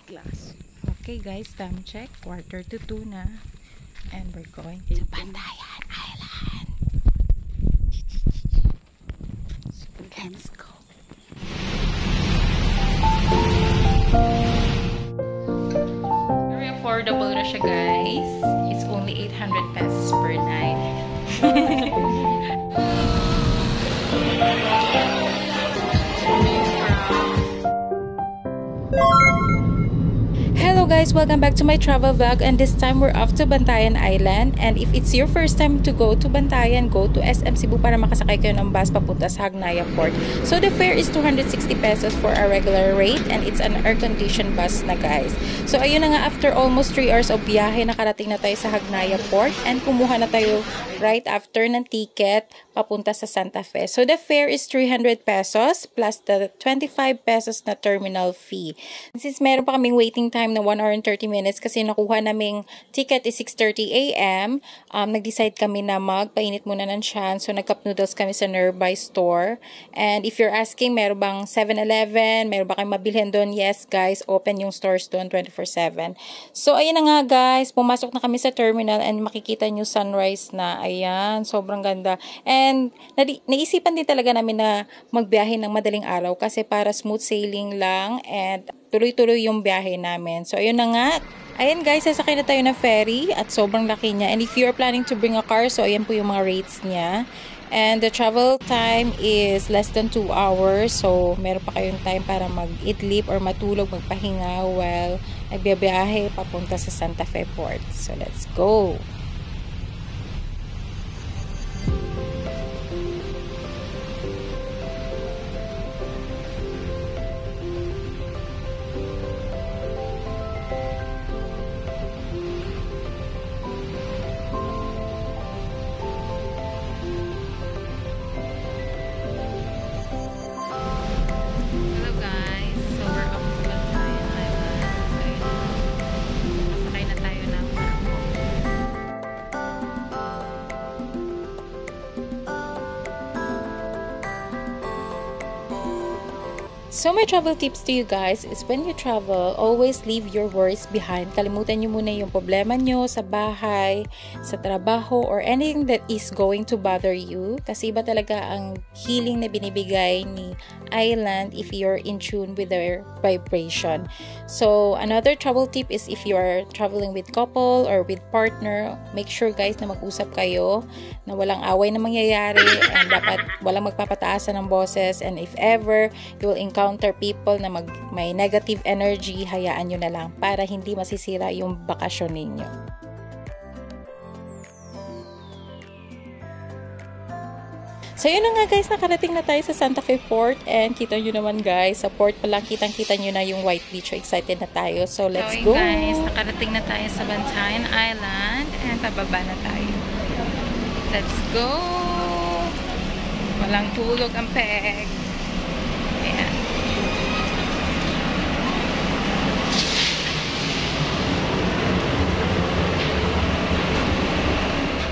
glass. Okay guys, time check. 1:45 na. And we're going to Bantayan Island. Let's go. Very affordable na siya guys. It's only 800 pesos per night. Hello guys, welcome back to my travel vlog, and this time we're off to Bantayan Island. And if it's your first time to go to Bantayan, go to SM Cebu para makasakay kayo ng bus papunta sa Hagnaya Port. So the fare is 260 pesos for a regular rate, and it's an air-conditioned bus na guys. So ayun na nga, after almost 3 hours of biyahe, nakarating na tayo sa Hagnaya Port and kumuha na tayo right after ng ticket papunta sa Santa Fe. So the fare is 300 pesos plus the 25 pesos na terminal fee. Since meron pa kaming waiting time na 1 hour and 30 minutes kasi nakuha naming ticket is 6:30 AM, nag-decide kami na magpainit muna ng tiyan. So nag-cup noodles kami sa nearby store. And if you're asking, meron bang 7-Eleven? Meron ba kayong mabilhin doon? Yes guys, open yung stores doon 24/7. So ayun na nga guys, pumasok na kami sa terminal and makikita nyo sunrise na. Ayan, sobrang ganda. And naisipan din talaga namin na magbiyahe ng madaling araw kasi para smooth sailing lang and tuloy-tuloy yung biyahe namin. So ayun na nga. Ayan guys, sasakay na tayo ng ferry at sobrang laki niya. And if you're planning to bring a car, so ayan po yung mga rates niya. And the travel time is less than 2 hours. So meron pa kayong time para mag-idlip or matulog, magpahinga while nagbiyahe papunta sa Santa Fe Port. So let's go! So my travel tips to you guys is when you travel, always leave your worries behind. Kalimutan nyo muna yung problema nyo sa bahay, sa trabaho, or anything that is going to bother you. Kasi iba talaga ang healing na binibigay ni Island if you're in tune with their vibration. So another travel tip is if you are traveling with couple or with partner, make sure guys na mag-usap kayo, na walang away na mangyayari, and dapat walang magpapataasan ng boses. And if ever you will encounter people na may negative energy, hayaan nyo na lang para hindi masisira yung bakasyon ninyo. So yun na nga guys, nakarating na tayo sa Santa Fe Port, and kita nyo naman guys, sa port pa lang kitang-kita nyo na yung White Beach. So excited na tayo. So let's go! Guys, nakarating na tayo sa Bantayan Island and pababa na tayo. Let's go! Walang tulog ang peg. Ayan.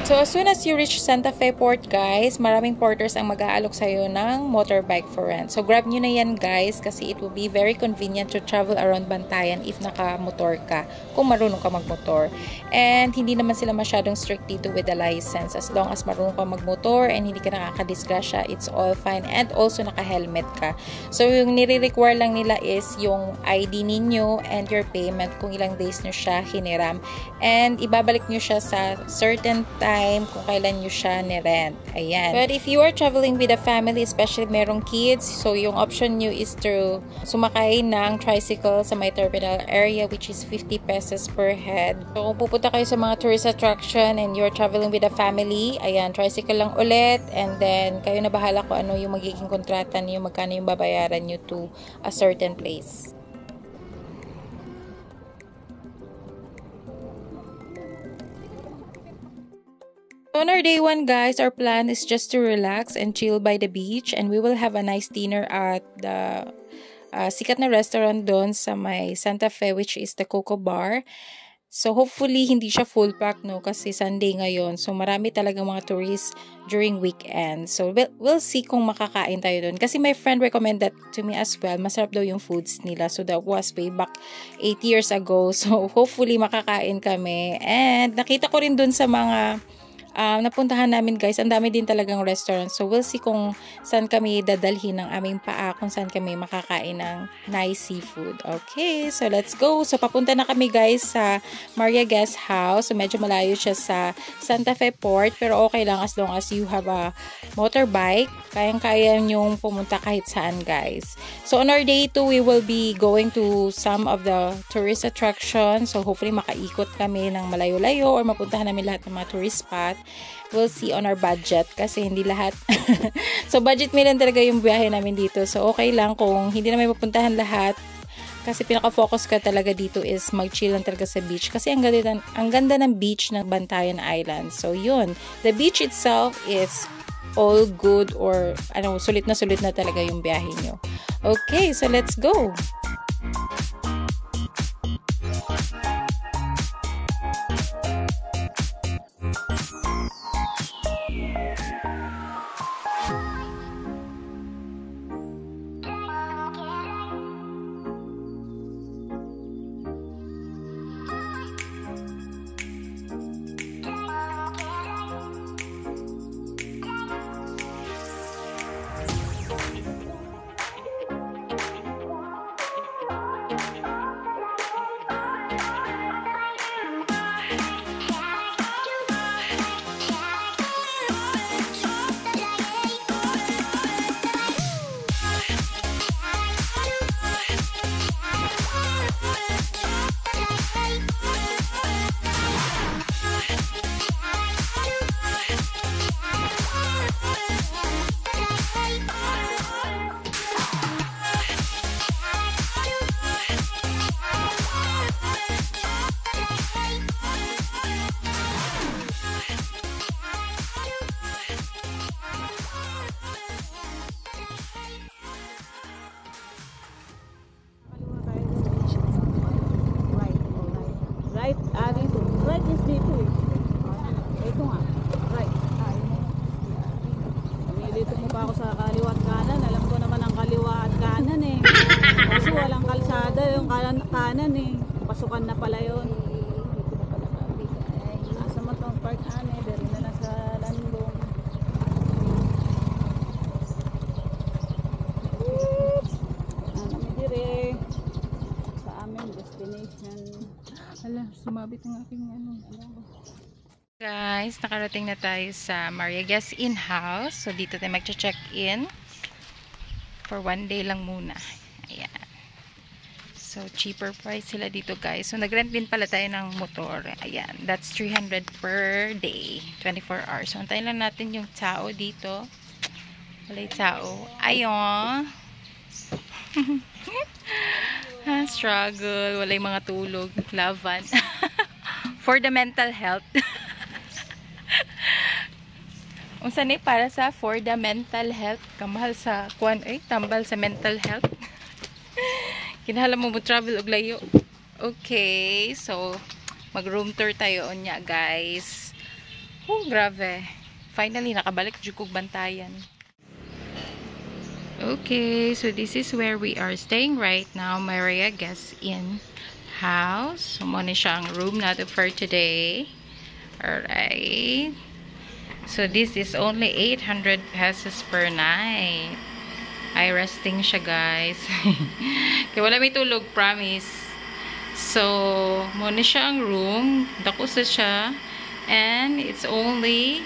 So, as soon as you reach Santa Fe Port, guys, maraming porters ang mag-aalok sa'yo ng motorbike for rent. So, grab nyo na yan, guys, kasi it will be very convenient to travel around Bantayan if naka-motor ka, kung marunong ka magmotor. And, hindi naman sila masyadong strict dito with the license. As long as marunong ka magmotor and hindi ka nakakadisgrasya, it's all fine. And also, naka-helmet ka. So, yung nire-require lang nila is yung ID ninyo and your payment kung ilang days nyo siya hiniram. And, ibabalik nyo siya sa certain time kung kailan nyo siya ni-rent. Ayan. But if you are traveling with a family, especially merong kids, so yung option nyo is to sumakay ng tricycle sa may terminal area, which is 50 pesos per head. So kung pupunta kayo sa mga tourist attraction and you're traveling with a family, ayan, tricycle lang ulit, and then kayo na bahala kung ano yung magiging kontrata niyo, magkano yung babayaran nyo to a certain place. On our day 1 guys, our plan is just to relax and chill by the beach, and we will have a nice dinner at the sikat na restaurant doon sa may Santa Fe, which is the Coco Bar. So, hopefully, hindi siya full pack, no? Kasi Sunday ngayon. So, marami talagang mga tourists during weekend. So, we'll see kung makakain tayo doon. Kasi my friend recommended to me as well. Masarap daw yung foods nila. So, that was way back 8 years ago. So, hopefully, makakain kami. And, nakita ko rin doon sa mga napuntahan namin guys, ang dami din talagang restaurant. So, we'll see kung saan kami dadalhin ng aming paa, kung saan kami makakain ng nice seafood. Okay, so let's go. So, papunta na kami guys sa Maria Guest House. So, medyo malayo siya sa Santa Fe Port, pero okay lang as long as you have a motorbike. Kayang-kaya nyong pumunta kahit saan guys. So, on our day 2, we will be going to some of the tourist attractions. So, hopefully makaikot kami ng malayo-layo or mapuntahan namin lahat ng mga tourist spot. We'll see on our budget kasi hindi lahat. So, budget meal lang talaga yung biyahe namin dito. So, okay lang kung hindi namin mapuntahan lahat. Kasi pinaka-focus ka talaga dito is mag-chill lang talaga sa beach. Kasi ang ganda ng beach ng Bantayan Island. So, yun. The beach itself is all good or sulit na talaga yung biyahe nyo. Okay, so let's go! Right, dito. Right is dito eh. Ito nga. Right. Dito mo pa ako sa kaliwa at kanan. Alam ko naman ang kaliwa at kanan eh. Kasi walang kalsada yung kanan eh. Pasukan na pala yun. Nasa matong park ane. Dari na nasa landong. Ano mi dire sa aming destination. Hala, sumabit ang aking Guys, nakarating na tayo sa Maria Guest Inn House. So, dito tayo mag-check-in. For 1 day lang muna. Ayan. So, cheaper price sila dito guys. So, nag-rent din pala tayo ng motor. Ayan. That's 300 per day. 24 hours. So, antayin lang natin yung tao dito. Wala yung tao. Ayon. Struggle. Wala yung mga tulog. Laban. For the mental health. Unsa ni para sa for the mental health. Kamahal sa tambal sa mental health. Kinahanglan mo travel og layo. Okay. So, mag-room tour tayo onya, guys. Oh, grabe. Finally, nakabalik jud kog Bantayan. Okay, so this is where we are staying right now, Maria Guest Inn House. So, muna siya ang room natin for today. Alright. So, this is only 800 pesos per night. Ay, resting siya, guys. Kaya wala may tulog, promise. So, muna siya ang room. Dakusa siya. And, it's only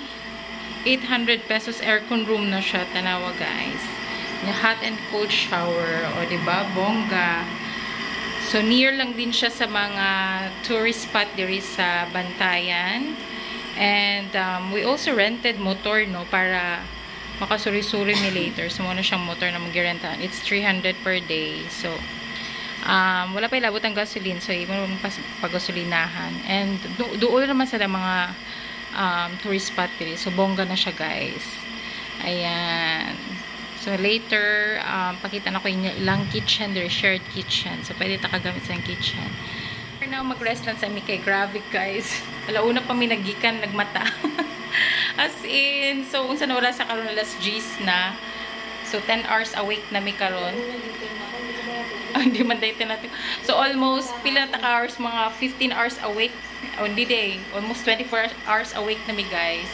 800 pesos aircon room na siya. Tanawa, guys. Hot and cold shower. O, diba? Bongga. So, near lang din siya sa mga tourist spot diri sa Bantayan. And, we also rented motor, no? Para makasuri-suri mi later. So, muna siyang motor na mag-rentahan. It's 300 per day. So, wala pa ilabot ang gasoline. So, iba naman pag-gasolinahan. And, doon naman sa mga tourist spot diri. So, bongga na siya, guys. Ayan. So, later, pakita na ko yung ilang kitchen. There shared kitchen. So, pwede ta kagamit sa kitchen. Na mag-rest lang sa mi kay grabe guys. Alauna pa mi nagikan nagmata. As in, so unsa na wala sa karon alas 10 na. So 10 hours awake na mi karon. Hindi man dayto natin. So almost pila na ka hours, mga 15 hours awake. Hindi day, almost 24 hours awake na mi guys.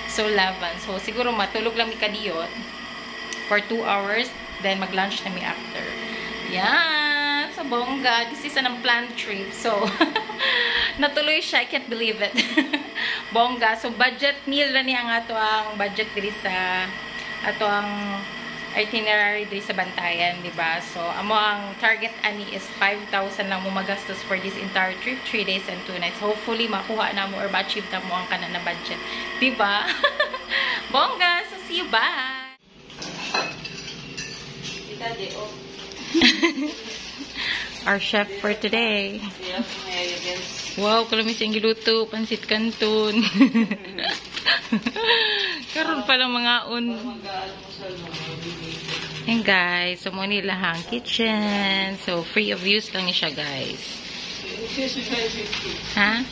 So 11. So siguro matulog lang mi kadiyot for 2 hours, then mag-lunch na mi after. Yan, so bongga. This is an unplanned trip. So natuloy siya, I can't believe it. Bongga. So budget meal ra ni ang ato ang budget diri sa ato ang itinerary diri sa Bantayan, di ba? So amo ang target ani is 5,000 lang mo magastos for this entire trip, 3 days and 2 nights. Hopefully makuha na mo or ma-achieve na mo ang kana na budget, di ba? Bongga. So see you, bye. Our chef for today. Wow, kalamis yung giluto, pansit canton. Karon pa lang mga on. And guys, so mo nila hang kitchen. So free of use lang ni siya, guys. Ha?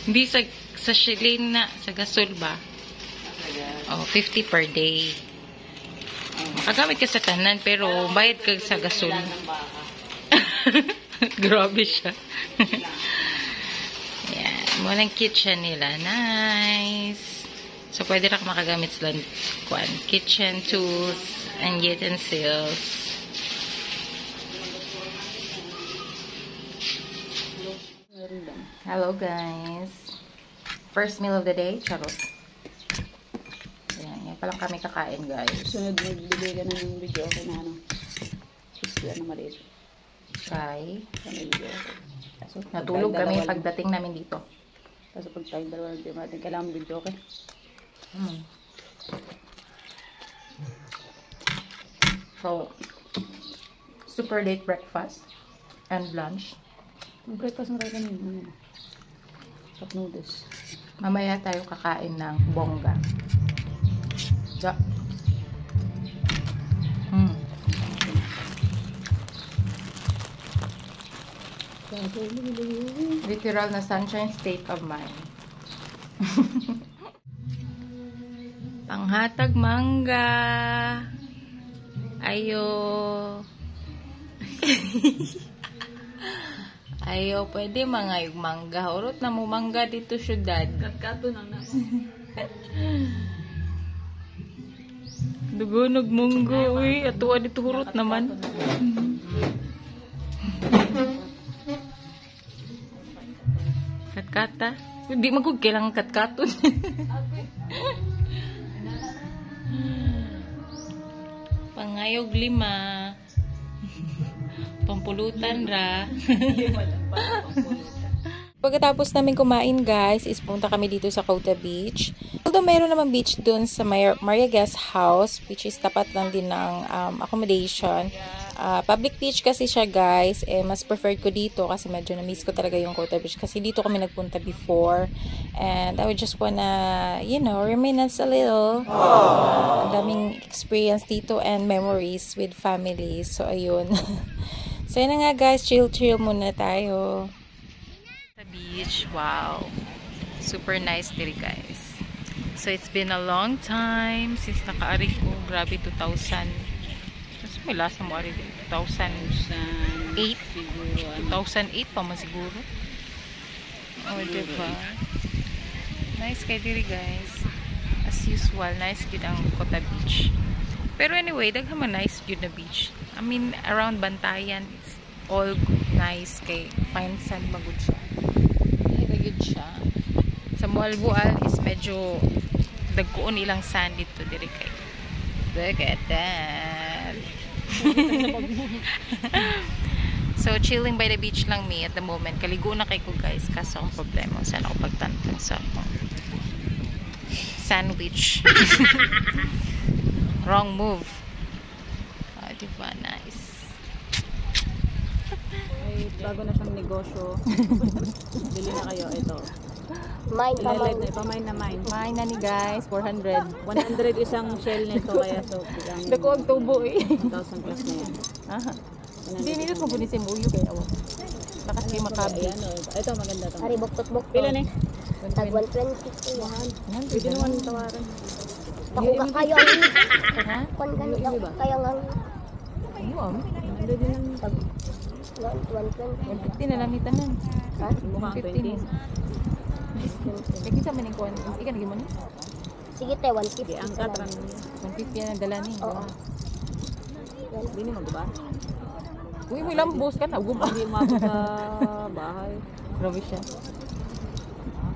Hindi sa shilin na, sa gasol ba? Oh, 50 per day. Makagamit ka sa tanan, pero bayad ka sa gasol. Grabe siya. Yan. Walang kitchen nila. Nice. So, pwede na makagamit sila kitchen tools and utensils. Hello, guys. First meal of the day. Charot. Yan palang kami kakain, guys. Sunod magbibigay ka na ng video ako na ano. Isla na maliit. Kay. So, natulog kami pagdating namin dito. Kasi pag tayong dalawa ng natin, kailangan video, okay? So, super late breakfast and lunch. Breakfast na tayo kanina. Cup noodles. Mamaya tayo kakain ng bongga. Ja. Literal na sunshine state of mind. Panghatag mangga. Ayo. Ayo, pwede mga yung mangga. Urot na mo mangga dito syudad. Katkato nang na. Dugunog munggo, uy. Atuwa dito hurot naman. Katkata. Hindi magug kailangan katkaton. Pangayog 5. Pampulutan ra. Pagkatapos namin kumain, guys, is punta kami dito sa Kota Beach. Although mayroon naman beach dun sa Maria Guest House, which is tapat lang din ng accommodation. Public beach kasi siya, guys. Mas preferred ko dito kasi medyo na-miss ko talaga yung Kota Beach. Kasi dito kami nagpunta before. And I would just wanna, you know, reminisce a little. Daming experience dito and memories with family. So, ayun. So, yun na nga, guys. Chill-chill muna tayo. Sa beach, wow. Super nice dito, guys. So, it's been a long time since naka-ari ko. Grabe, 2000. May last na mo ari 2008 2008 pa man siguro. Oh, diba? Nice kay diri, guys. As usual, nice good ang Kota Beach. Pero anyway, daghan man nice good na beach. I mean, around Bantayan, it's all nice kay fine sand magud siya. Good siya. Sa Mualbual is medyo dagkoon ilang sand dito diri kay. Look at that. So, chilling by the beach lang me at the moment. Kaligo na kay ko, guys. Kaso ang problema. Saan ako pagtantan sa sandwich. Wrong move. Diba? Nice. Ay, bago na siyang negosyo. Bili na kayo. Ito. Mine pa Ililive na. Ipamine na mine. Mine na ni, guys. 400. 100 isang shell nito. Kaya so, bilang Dako ang tubo eh. 1,000 plus na yan. Aha. Hindi nito mo bunin sa muyo kaya awa. Lakas Kay Makabi. Ayan, ito maganda to. Ari buktot. Pila ni? Tag 120 ko yan. Pwede naman tawaran. Pakuga kayo ang Ha? kon gani kaya nga Ayun. Pwede din lang tag 120. 150 na lang ni tanan. Ha? mukhang 150 20. Kaya kinsa man ning kuan? Ikan lagi mo ni? Sige te 150. Di angkat ran. 150 na dala ni. Oo. Hindi mo diba? Uy, mo lambos ka na. Ugom. Hindi umabot sa bahay. Grabe siya.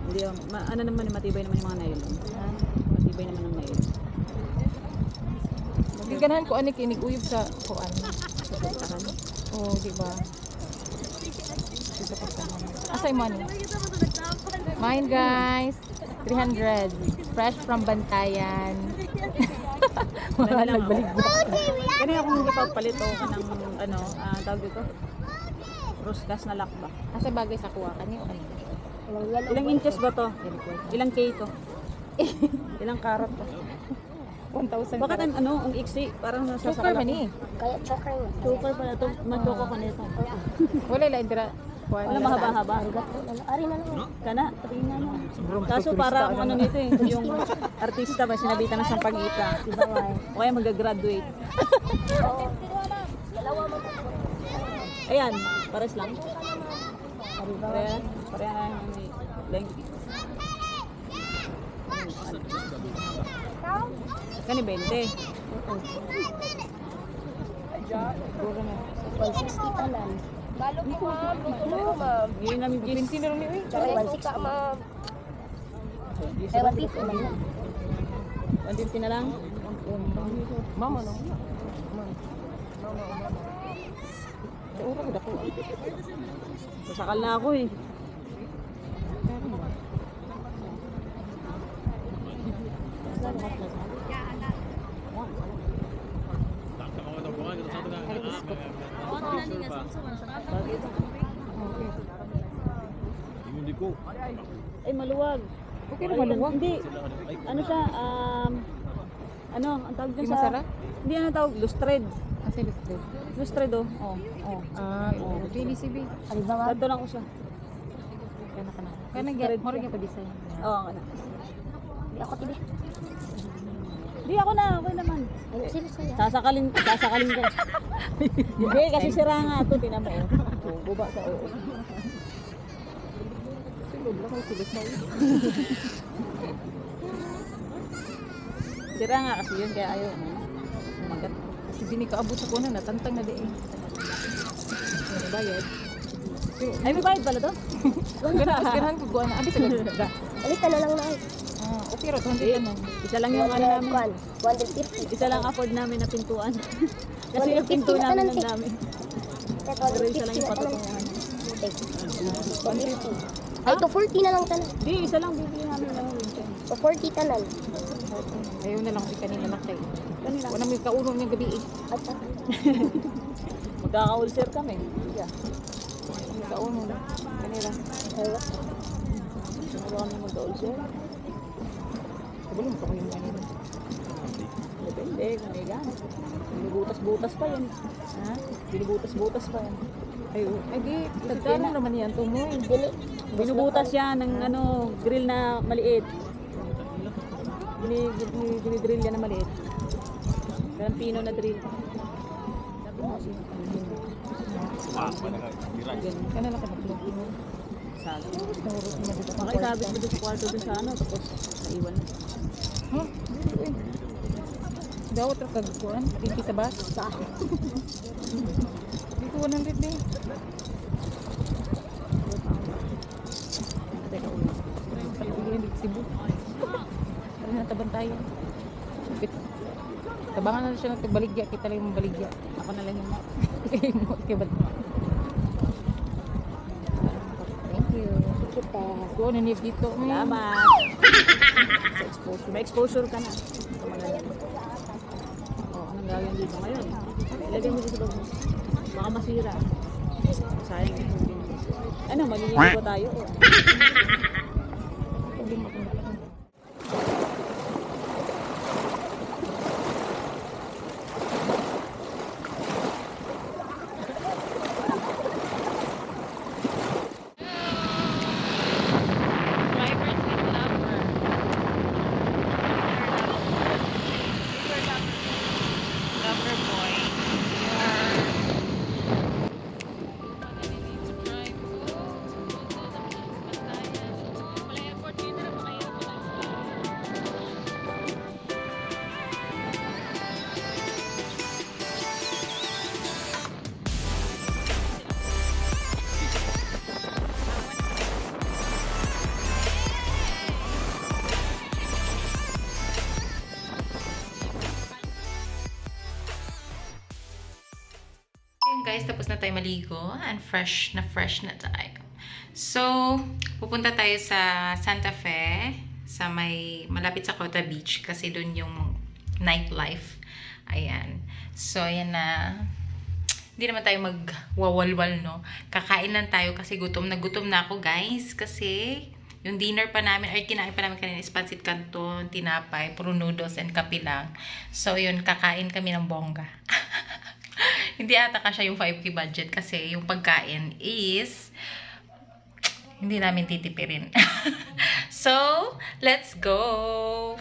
Hindi ano naman matibay naman yung mga nylon. Matibay naman ang nylon. Ganahan ko ani kinig uyab sa kuan. Sa pagkakan. Oh, di ba? Asay money. Mine guys. 300. Fresh from Bantayan. Wala nagbalik. Kanina akong ipagpalit o ng ano, tawag dito. Roskas na lakba. Asa bagay sa kuha kani o ano? Ilang inches ba to? Ilang K to? Ilang karat to? 1,000. Bakit ang iksi? Parang Choker nasasakal man ako. eh. Kaya choker nga. Choker pala to. Matoko ko nito. Wala ila indira. Kuha Wala mahaba-haba. Ari na lang. Kana, tingnan mo. Kaso para akong ano nito eh, yung artista ba sinabitan na siyang pag-ita. Diba nga eh. O kaya mag-graduate. Oo. Dalawa mo. Ayan, pares lang. Ari ba? Pareha na yung length. Kani 20. Siguro na. 160 tanan. Balo ko ma'am. Yun namin gis. 20 na lang ni uy. Tsaka 160 ma'am. Ay 150 man lang. 150 na lang. Mama no. Sa urang dako. Sasakal na ako eh. Ay, maluwag. Okay na maluwag. Hindi. Ano siya, ano, ang tawag dyan Di sa... masara? Hindi, ano tawag? Lustred. Asa listed. Lustred, oh. Oh, oh. Ah, oo. PDCB. Ari ba ma'am? Dito lang ko siya. Kana kana. Kana get mo rin pa design. Oo, ano. Di ako tibi. Hindi, ako na. Okay naman. Ay serious ya. Sasakalin ko. Hindi, kasi sira nga ito. Tinan mo, oh. Oh, buba sa oo. Silog lang ako silis na uy. Sira nga kasi yun, kaya ayaw. Umagat. Kasi di ni kaabot sa kuno natantang na di eh. Ano bayad? Ay, may bayad pala to? Ganahan ko kuha na. Abi sa ganda. Alita na lang na ay. Ah, okay ra 200 naman. Isa lang yung ano namin. 150. Isa lang afford namin na pintuan. Kasi yung 150 pinto na namin tanan, ang eh. dami. Ito Pero isa lang yung 150 na tanan. patutunguhan. Okay. 150. Ay to 40 na lang tanan. Hindi, isa lang bibili namin lang. To 40 tanan. Ayaw na lang si kanina nakay. Kanina. Wala may kauno ng gabi eh. At Magkaka-ulcer kami. Yeah. May kauno na. Kanila. Ano kami magka-ulcer? Kabulong ko yung kanina. Depende kung may gana. Binubutas-butas pa yan. Ha? Binubutas-butas pa yan. Ay, ay di. Tagkano naman yan tumoy. dili. Binubutas yan ng ano, grill na maliit. Dinidrill yan na maliit. Parang pino na drill. Kana lang ka na Sabi. Nahurot niya dito. Makisabit mo doon sa kwarto doon sa ano, tapos naiwan na. Huh? Dawat ra kag kuan, pinti sa bus. Sa Dito 100 din. Teka, ulit. Pagpilihan dito Cebu. Para nataban tayo. Kapit. Tabangan na siya ng baligya, kita lang yung baligya. Ako na lang yung Okay ba? Thank you. kita. Go na niya dito. salamat. Sa exposure. May exposure ka na. Ito magaling. Oh, anong gawin dito ngayon? Ilagay mo dito sa bag mo. Baka masira. Sayang yung tubig. Ano, maliligo tayo. tapos na tayo maligo and fresh na tayo. So, pupunta tayo sa Santa Fe, sa malapit sa Cota Beach kasi doon yung nightlife. Ayan. So, ayan na. Hindi naman tayo magwawalwal, no? Kakain lang tayo kasi gutom na ako, guys. Kasi yung dinner pa namin, ay kinain pa namin kanina is pancit canton, tinapay, puro noodles and kape lang. So, yun, kakain kami ng bongga. Hindi ata kasya yung 5K budget kasi yung pagkain is hindi namin titipirin. So, let's go!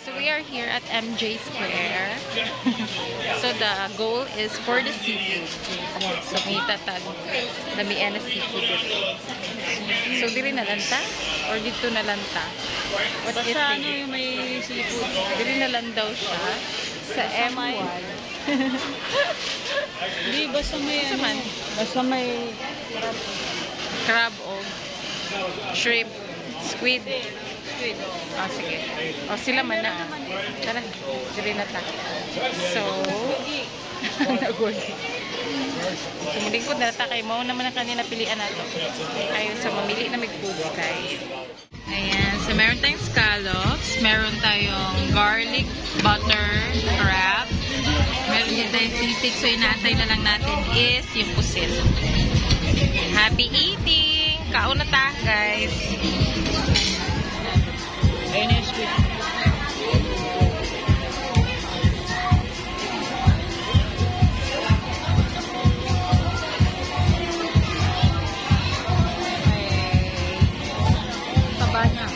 So we are here at MJ Square. So the goal is for the seafood. So may tatag damian na seafood dito. So diri na lang ta or dito na lang ta? What do you Basta think? ano yung may seafood. Diri na lang daw siya sa M1. Hindi, basta may Basta man. Basta may Crab o shrimp, squid. squid. Ah, sige. O, sila man na. Tara, diri na ta. So, naguli. Sumulingkod na ta kay mo naman ang kanina pilian nato. Ayun, sa mamili na mag-foods, guys. Ayan, so meron tayong scallops, meron tayong garlic butter crab, meron din tayong sisig, so inaantay na lang natin is yung pusit. Happy eating! Kaon na ta, guys! Ayun na yung squid. Taba niya.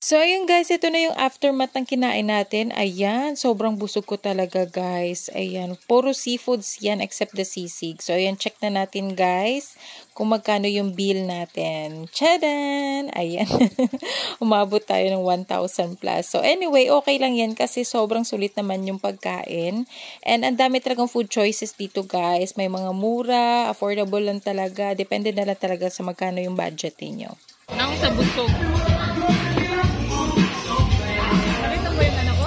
So, ayun guys, ito na yung aftermath ng kinain natin. Ayan, sobrang busog ko talaga guys. Ayan, puro seafoods yan except the sisig. So, ayan, check na natin guys kung magkano yung bill natin. Tchadan! Ayan, umabot tayo ng 1,000 plus. So, anyway, okay lang yan kasi sobrang sulit naman yung pagkain. And ang dami talagang food choices dito guys. May mga mura, affordable lang talaga. Depende na lang talaga sa magkano yung budget niyo. Nang sa busog. Nakita mo yung ano ko?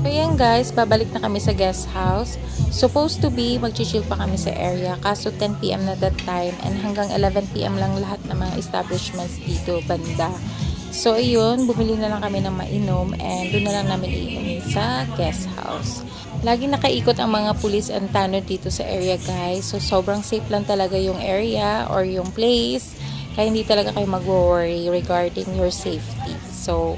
So yan guys, babalik na kami sa guest house. Supposed to be, mag-chill pa kami sa area. Kaso 10 PM na that time and hanggang 11 PM lang lahat ng mga establishments dito, banda. So ayun, bumili na lang kami ng mainom and doon na lang namin iinumin sa guest house. Laging nakaikot ang mga pulis and tanod dito sa area guys. So sobrang safe lang talaga yung area or yung place. Kaya hindi talaga kayo mag-worry regarding your safety. So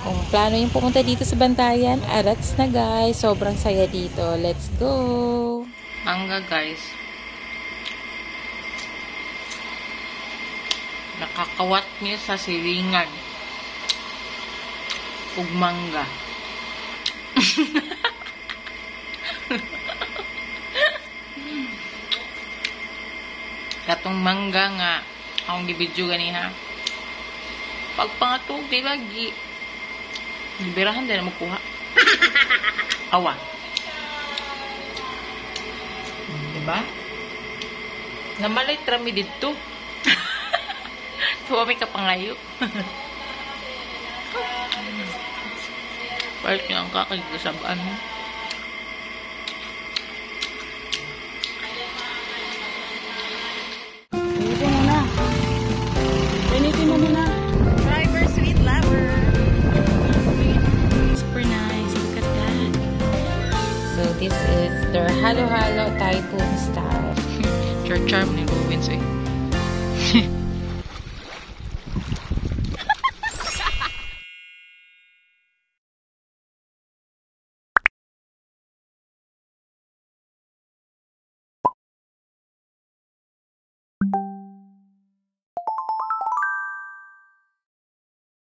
kung plano yung pumunta dito sa Bantayan, arats na guys. Sobrang saya dito. Let's go! Mangga guys. Nakakawat niya sa silingan. Ug mangga. Katong mangga nga akong gibidyo gani ha. Pagpangatog di lagi. Liberahan din na magkuha. Awa. Diba? Namalay trami dito. So, may kapangayo. Part nyo ang kakagdasabaan mo. Pinitin mo na. Pinitin mo muna. Driver, sweet lover. Super nice. Look at that. So, this is their halo-halo Typhoon style. Your charm ni Rubens eh.